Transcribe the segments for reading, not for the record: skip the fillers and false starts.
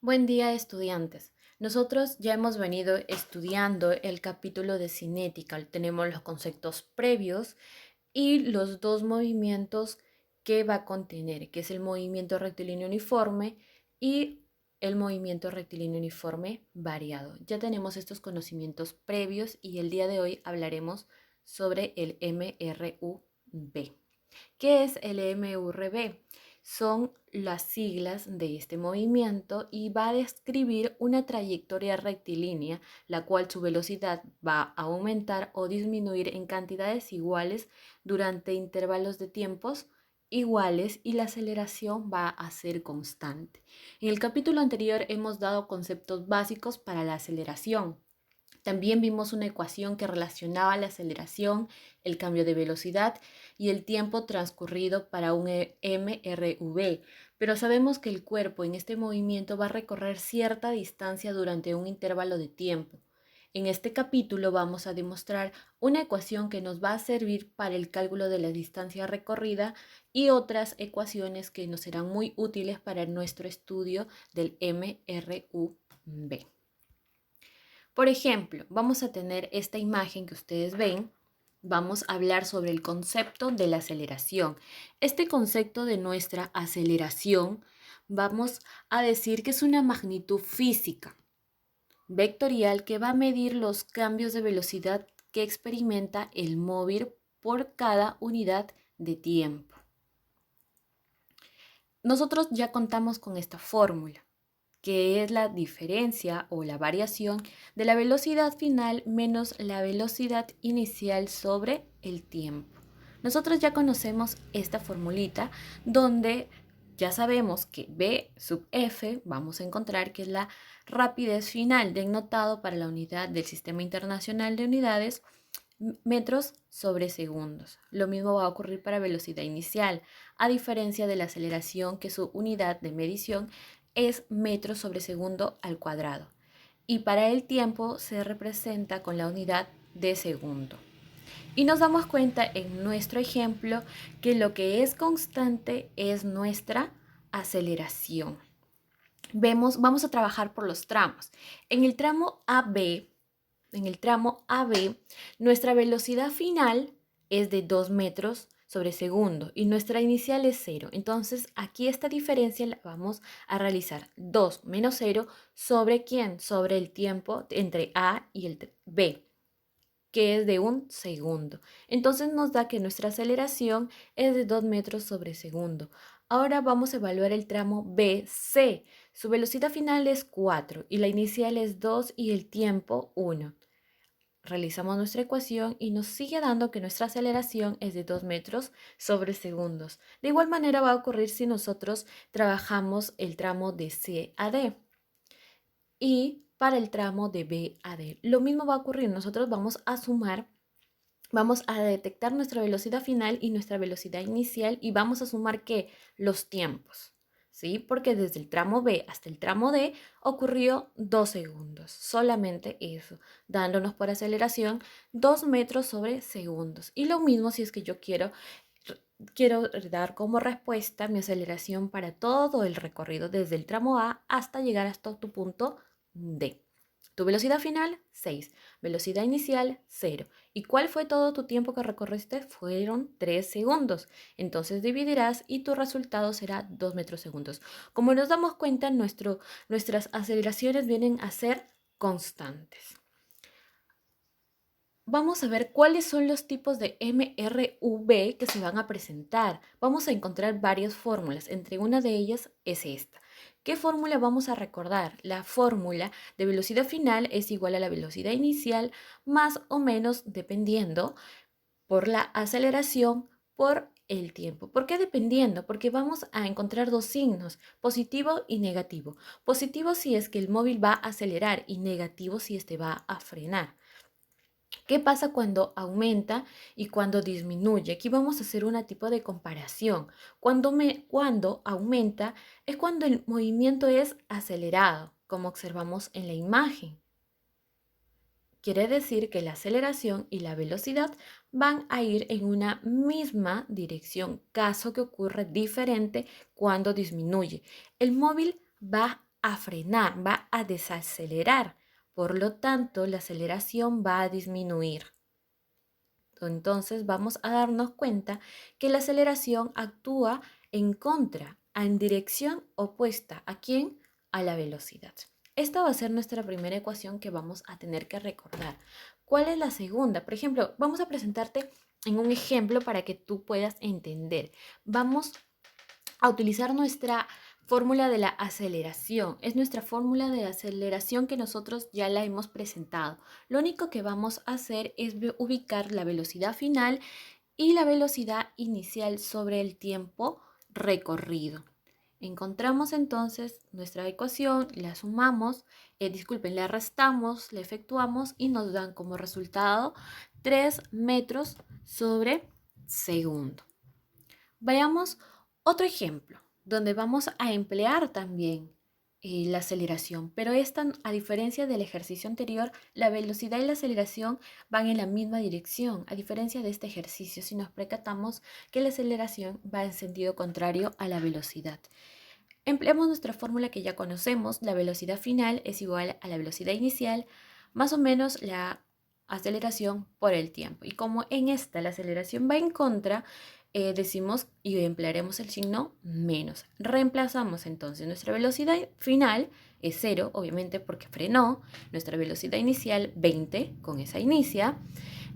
Buen día, estudiantes. Nosotros ya hemos venido estudiando el capítulo de cinética. Tenemos los conceptos previos y los dos movimientos que va a contener, que es el movimiento rectilíneo uniforme y el movimiento rectilíneo uniforme variado. Ya tenemos estos conocimientos previos y el día de hoy hablaremos sobre el MRUB. ¿Qué es el MRB? Son las siglas de este movimiento y va a describir una trayectoria rectilínea, la cual su velocidad va a aumentar o disminuir en cantidades iguales durante intervalos de tiempos iguales y la aceleración va a ser constante. En el capítulo anterior hemos dado conceptos básicos para la aceleración. También vimos una ecuación que relacionaba la aceleración, el cambio de velocidad y el tiempo transcurrido para un MRV, pero sabemos que el cuerpo en este movimiento va a recorrer cierta distancia durante un intervalo de tiempo. En este capítulo vamos a demostrar una ecuación que nos va a servir para el cálculo de la distancia recorrida y otras ecuaciones que nos serán muy útiles para nuestro estudio del MRV. Por ejemplo, vamos a tener esta imagen que ustedes ven. Vamos a hablar sobre el concepto de la aceleración. Este concepto de nuestra aceleración, vamos a decir que es una magnitud física vectorial que va a medir los cambios de velocidad que experimenta el móvil por cada unidad de tiempo. Nosotros ya contamos con esta fórmula, que es la diferencia o la variación de la velocidad final menos la velocidad inicial sobre el tiempo. Nosotros ya conocemos esta formulita donde ya sabemos que B sub F vamos a encontrar que es la rapidez final denotado para la unidad del Sistema Internacional de Unidades metros sobre segundos. Lo mismo va a ocurrir para velocidad inicial, a diferencia de la aceleración que su unidad de medición es metros sobre segundo al cuadrado. Y para el tiempo se representa con la unidad de segundo. Y nos damos cuenta en nuestro ejemplo que lo que es constante es nuestra aceleración. Vamos a trabajar por los tramos. En el tramo AB, nuestra velocidad final es de 2 metros sobre segundo y nuestra inicial es 0. Entonces, aquí esta diferencia la vamos a realizar 2 menos 0 sobre ¿quién? Sobre el tiempo entre A y el B, que es de 1 segundo. Entonces nos da que nuestra aceleración es de 2 metros sobre segundo. Ahora vamos a evaluar el tramo BC. Su velocidad final es 4 y la inicial es 2 y el tiempo 1. Realizamos nuestra ecuación y nos sigue dando que nuestra aceleración es de 2 metros sobre segundos. De igual manera va a ocurrir si nosotros trabajamos el tramo de C a D. Y para el tramo de B a D, lo mismo va a ocurrir. Nosotros vamos a sumar, vamos a detectar nuestra velocidad final y nuestra velocidad inicial y vamos a sumar ¿qué? Los tiempos. ¿Sí? Porque desde el tramo B hasta el tramo D ocurrió 2 segundos, solamente eso, dándonos por aceleración 2 metros sobre segundos. Y lo mismo si es que yo quiero dar como respuesta mi aceleración para todo el recorrido desde el tramo A hasta llegar hasta tu punto D. Tu velocidad final, 6. Velocidad inicial, 0. ¿Y cuál fue todo tu tiempo que recorriste? Fueron 3 segundos. Entonces dividirás y tu resultado será 2 metros segundos. Como nos damos cuenta, nuestras aceleraciones vienen a ser constantes. Vamos a ver cuáles son los tipos de MRV que se van a presentar. Vamos a encontrar varias fórmulas, entre una de ellas es esta. ¿Qué fórmula vamos a recordar? La fórmula de velocidad final es igual a la velocidad inicial más o menos dependiendo por la aceleración por el tiempo. ¿Por qué dependiendo? Porque vamos a encontrar dos signos, positivo y negativo. Positivo si es que el móvil va a acelerar y negativo si este va a frenar. ¿Qué pasa cuando aumenta y cuando disminuye? Aquí vamos a hacer un tipo de comparación. Cuando aumenta es cuando el movimiento es acelerado, como observamos en la imagen. Quiere decir que la aceleración y la velocidad van a ir en una misma dirección, caso que ocurra diferente cuando disminuye. El móvil va a frenar, va a desacelerar. Por lo tanto, la aceleración va a disminuir. Entonces vamos a darnos cuenta que la aceleración actúa en contra, en dirección opuesta. ¿A quién? A la velocidad. Esta va a ser nuestra primera ecuación que vamos a tener que recordar. ¿Cuál es la segunda? Por ejemplo, vamos a presentarte en un ejemplo para que tú puedas entender. Vamos a utilizar nuestra fórmula de la aceleración. Es nuestra fórmula de aceleración que nosotros ya la hemos presentado. Lo único que vamos a hacer es ubicar la velocidad final y la velocidad inicial sobre el tiempo recorrido. Encontramos entonces nuestra ecuación, la sumamos, la restamos, la efectuamos y nos dan como resultado 3 metros sobre segundo. Veamos otro ejemplo donde vamos a emplear también la aceleración, pero esta, a diferencia del ejercicio anterior, la velocidad y la aceleración van en la misma dirección, a diferencia de este ejercicio, si nos percatamos que la aceleración va en sentido contrario a la velocidad. Empleamos nuestra fórmula que ya conocemos, la velocidad final es igual a la velocidad inicial, más o menos la aceleración por el tiempo. Y como en esta la aceleración va en contra, decimos y emplearemos el signo menos. Reemplazamos entonces nuestra velocidad final es 0, obviamente porque frenó, nuestra velocidad inicial 20 con esa inicia,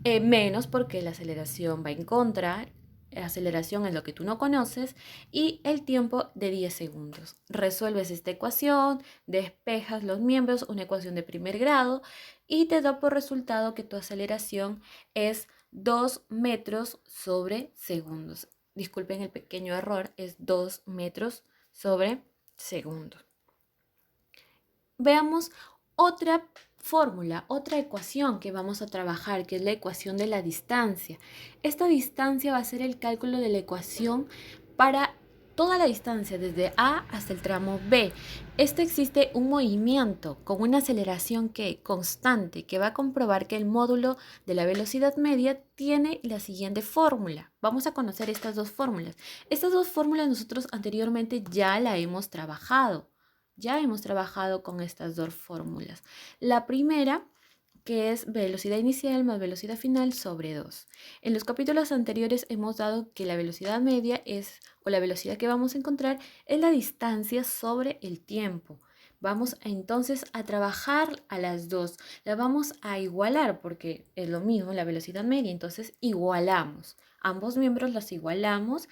menos porque la aceleración va en contra, aceleración es lo que tú no conoces, y el tiempo de 10 segundos. Resuelves esta ecuación, despejas los miembros, una ecuación de primer grado, y te da por resultado que tu aceleración es 2 metros sobre segundos. Disculpen el pequeño error, es 2 metros sobre segundos. Veamos otra fórmula, otra ecuación que vamos a trabajar, que es la ecuación de la distancia. Esta distancia va a ser el cálculo de la ecuación para toda la distancia, desde A hasta el tramo B. Existe un movimiento con una aceleración constante, que va a comprobar que el módulo de la velocidad media tiene la siguiente fórmula. Vamos a conocer estas dos fórmulas. Estas dos fórmulas nosotros anteriormente ya la hemos trabajado. Ya hemos trabajado con estas dos fórmulas. La primera, que es velocidad inicial más velocidad final sobre 2. En los capítulos anteriores hemos dado que la velocidad media o la velocidad que vamos a encontrar, es la distancia sobre el tiempo. Vamos entonces a trabajar a las dos. La vamos a igualar porque es lo mismo la velocidad media. Entonces igualamos. Ambos miembros los igualamos.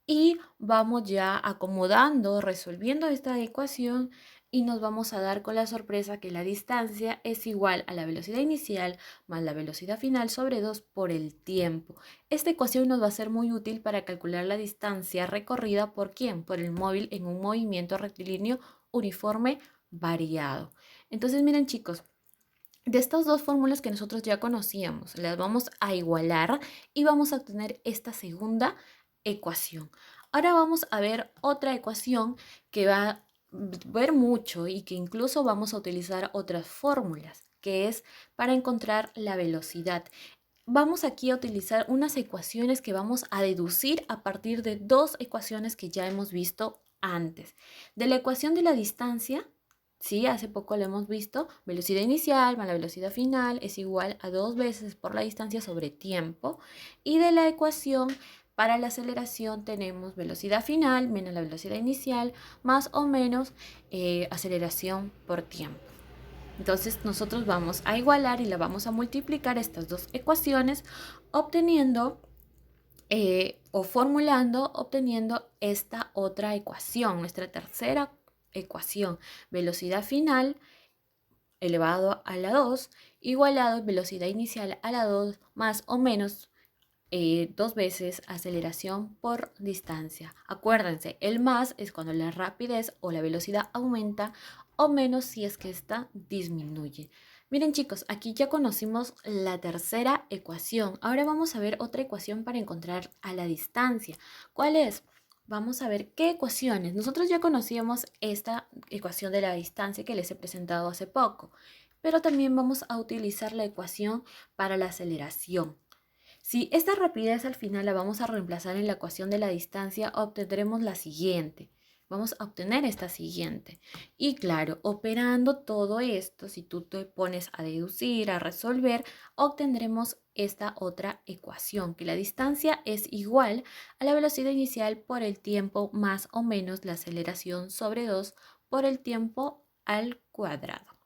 Y vamos ya acomodando, resolviendo esta ecuación y nos vamos a dar con la sorpresa que la distancia es igual a la velocidad inicial más la velocidad final sobre 2 por el tiempo. Esta ecuación nos va a ser muy útil para calcular la distancia recorrida por ¿quién? Por el móvil en un movimiento rectilíneo uniforme variado. Entonces miren chicos, de estas dos fórmulas que nosotros ya conocíamos, las vamos a igualar y vamos a obtener esta segunda ecuación. Ahora vamos a ver otra ecuación que va a ver mucho y que incluso vamos a utilizar otras fórmulas, que es para encontrar la velocidad. Vamos aquí a utilizar unas ecuaciones que vamos a deducir a partir de dos ecuaciones que ya hemos visto antes. De la ecuación de la distancia, sí, hace poco lo hemos visto, velocidad inicial más la velocidad final es igual a 2 veces por la distancia sobre tiempo. Y de la ecuación para la aceleración tenemos velocidad final menos la velocidad inicial más o menos aceleración por tiempo. Entonces nosotros vamos a igualar y la vamos a multiplicar estas dos ecuaciones obteniendo obteniendo esta otra ecuación, nuestra tercera ecuación, velocidad final elevado a la 2 igualado velocidad inicial a la 2 más o menos 2 veces aceleración por distancia. Acuérdense, el más es cuando la rapidez o la velocidad aumenta o menos si es que esta disminuye. Miren chicos, aquí ya conocimos la tercera ecuación. Ahora vamos a ver otra ecuación para encontrar a la distancia. ¿Cuál es? Vamos a ver qué ecuaciones. Nosotros ya conocíamos esta ecuación de la distancia que les he presentado hace poco, pero también vamos a utilizar la ecuación para la aceleración. Si esta rapidez al final la vamos a reemplazar en la ecuación de la distancia, obtendremos la siguiente. vamos a obtener esta siguiente. Y claro, operando todo esto, si tú te pones a deducir, a resolver, obtendremos esta otra ecuación, que la distancia es igual a la velocidad inicial por el tiempo más o menos la aceleración sobre 2 por el tiempo al cuadrado.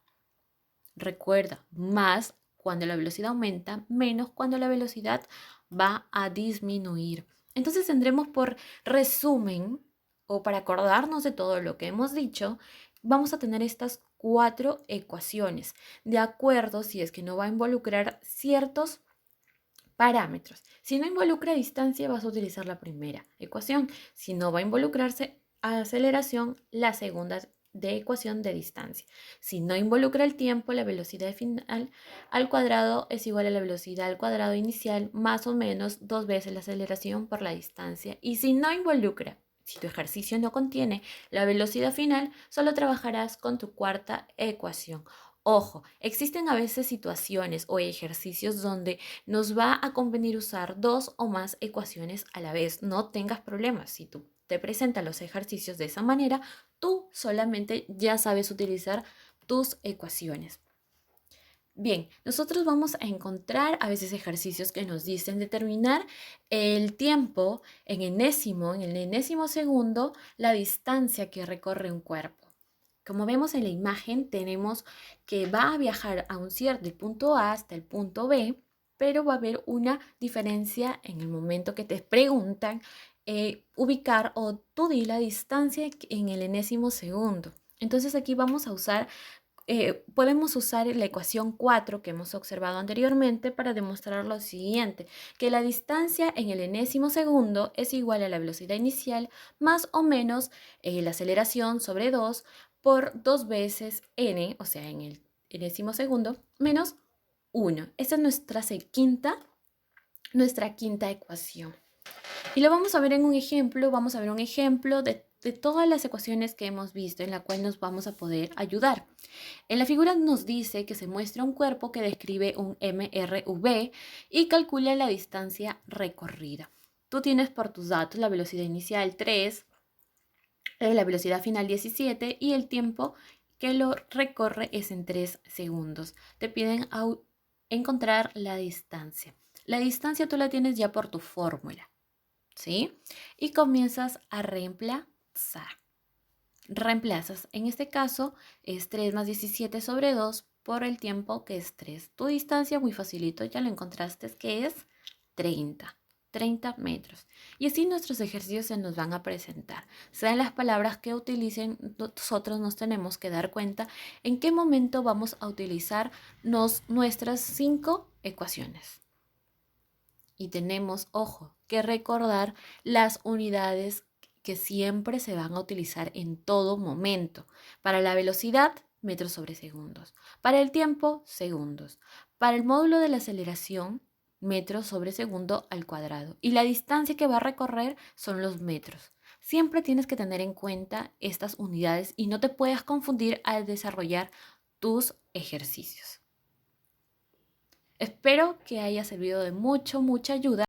Recuerda, más cuando la velocidad aumenta, menos cuando la velocidad va a disminuir. Entonces tendremos por resumen, o para acordarnos de todo lo que hemos dicho, vamos a tener estas 4 ecuaciones, de acuerdo si es que no va a involucrar ciertos parámetros. Si no involucra distancia, vas a utilizar la primera ecuación. Si no va a involucrarse aceleración, la segunda de ecuación de distancia. Si no involucra el tiempo, la velocidad final al cuadrado es igual a la velocidad al cuadrado inicial más o menos 2 veces la aceleración por la distancia. Y si no involucra, si tu ejercicio no contiene la velocidad final, solo trabajarás con tu cuarta ecuación. Ojo, existen a veces situaciones o ejercicios donde nos va a convenir usar 2 o más ecuaciones a la vez. No tengas problemas. Si tú te presentas los ejercicios de esa manera, tú solamente ya sabes utilizar tus ecuaciones. Bien, nosotros vamos a encontrar a veces ejercicios que nos dicen determinar el tiempo en el enésimo segundo, la distancia que recorre un cuerpo. Como vemos en la imagen, tenemos que va a viajar a un cierto del punto A hasta el punto B, pero va a haber una diferencia en el momento que te preguntan ubicar o tú di la distancia en el enésimo segundo. Entonces aquí vamos a usar podemos usar la ecuación 4 que hemos observado anteriormente para demostrar lo siguiente, que la distancia en el enésimo segundo es igual a la velocidad inicial más o menos la aceleración sobre 2 por 2 veces n, o sea, en el enésimo segundo, menos 1. Esta es nuestra quinta ecuación. Y lo vamos a ver en un ejemplo, vamos a ver un ejemplo de todas las ecuaciones que hemos visto en la cual nos vamos a poder ayudar. En la figura nos dice que se muestra un cuerpo que describe un MRV y calcula la distancia recorrida. Tú tienes por tus datos la velocidad inicial 3, la velocidad final 17 y el tiempo que lo recorre es en 3 segundos. Te piden encontrar la distancia. La distancia tú la tienes ya por tu fórmula, ¿sí? Y comienzas a reemplazar. Reemplazas, en este caso es 3 más 17 sobre 2 por el tiempo que es 3. Tu distancia muy facilito, ya lo encontraste, que es 30 metros. Y así nuestros ejercicios se nos van a presentar. Sean las palabras que utilicen, nosotros nos tenemos que dar cuenta en qué momento vamos a utilizar nuestras 5 ecuaciones. Y tenemos, ojo, que recordar las unidades que siempre se van a utilizar en todo momento. Para la velocidad, metros sobre segundos. Para el tiempo, segundos. Para el módulo de la aceleración, metros sobre segundo al cuadrado. Y la distancia que va a recorrer son los metros. Siempre tienes que tener en cuenta estas unidades y no te puedas confundir al desarrollar tus ejercicios. Espero que haya servido de mucha ayuda.